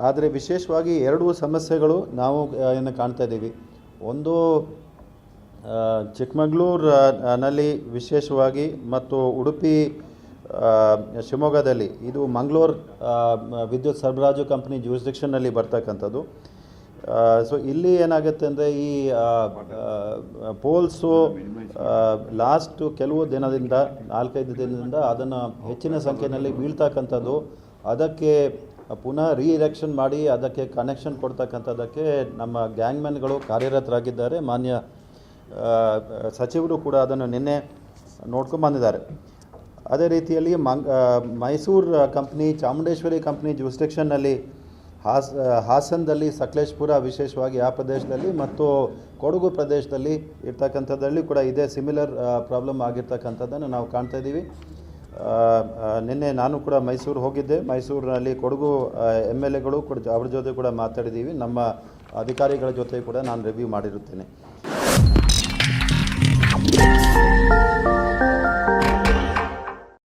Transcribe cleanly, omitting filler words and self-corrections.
ಆದರೆ ವಿಶೇಷವಾಗಿ ಎರಡು ಸಮಸ್ಯೆಗಳು ನಾವು ಏನು ಕಾಣ್ತಾ ಇದ್ದೀವಿ. ಒಂದು ಚಿಕ್ಕಮಗಳೂರಿನಲ್ಲಿ ವಿಶೇಷವಾಗಿ ಮತ್ತು ಉಡುಪಿ ಶಿವಮೊಗ್ಗದಲ್ಲಿ ಇದು ಮಂಗಳೂರು ವಿದ್ಯುತ್ ಸರಬರಾಜು ಕಂಪ್ನಿ ಜ್ಯೂರಿಸ್ಡಿಕ್ಷನ್ನಲ್ಲಿ ಬರ್ತಕ್ಕಂಥದ್ದು. ಸೊ ಇಲ್ಲಿ ಏನಾಗುತ್ತೆ ಅಂದರೆ ಈ ಪೋಲ್ಸು ಲಾಸ್ಟ್ ಕೆಲವು ದಿನದಿಂದ 4-5 ದಿನದಿಂದ ಅದನ್ನು ಹೆಚ್ಚಿನ ಸಂಖ್ಯೆಯಲ್ಲಿ ಬೀಳ್ತಕ್ಕಂಥದ್ದು, ಅದಕ್ಕೆ ಪುನಃ ರೀಎಲೆಕ್ಷನ್ ಮಾಡಿ ಅದಕ್ಕೆ ಕನೆಕ್ಷನ್ ಕೊಡ್ತಕ್ಕಂಥದ್ದಕ್ಕೆ ನಮ್ಮ ಗ್ಯಾಂಗ್ಮ್ಯಾನ್ಗಳು ಕಾರ್ಯರತರಾಗಿದ್ದಾರೆ. ಮಾನ್ಯ ಸಚಿವರು ಕೂಡ ಅದನ್ನು ನಿನ್ನೆ ನೋಡ್ಕೊಂಡು ಬಂದಿದ್ದಾರೆ. ಅದೇ ರೀತಿಯಲ್ಲಿ ಮೈಸೂರು ಕಂಪ್ನಿ, ಚಾಮುಂಡೇಶ್ವರಿ ಕಂಪ್ನಿ ಜ್ಯೂರಿಸ್ಡಿಕ್ಷನ್ನಲ್ಲಿ ಹಾಸನದಲ್ಲಿ ಸಕಲೇಶಪುರ ವಿಶೇಷವಾಗಿ ಆ ಪ್ರದೇಶದಲ್ಲಿ ಮತ್ತು ಕೊಡಗು ಪ್ರದೇಶದಲ್ಲಿ ಇರ್ತಕ್ಕಂಥದ್ದಲ್ಲಿ ಕೂಡ ಇದೇ ಸಿಮಿಲರ್ ಪ್ರಾಬ್ಲಮ್ ಆಗಿರ್ತಕ್ಕಂಥದ್ದನ್ನು ನಾವು ಕಾಣ್ತಾ ಇದ್ದೀವಿ. ನಿನ್ನೆ ನಾನು ಕೂಡ ಮೈಸೂರು ಹೋಗಿದ್ದೆ. ಮೈಸೂರಿನಲ್ಲಿ ಕೊಡಗು MLAಗಳು ಕೂಡ ಅವ್ರ ಜೊತೆ ಕೂಡ ಮಾತಾಡಿದ್ದೀವಿ. ನಮ್ಮ ಅಧಿಕಾರಿಗಳ ಜೊತೆ ಕೂಡ ನಾನು ರಿವ್ಯೂ ಮಾಡಿರುತ್ತೇನೆ.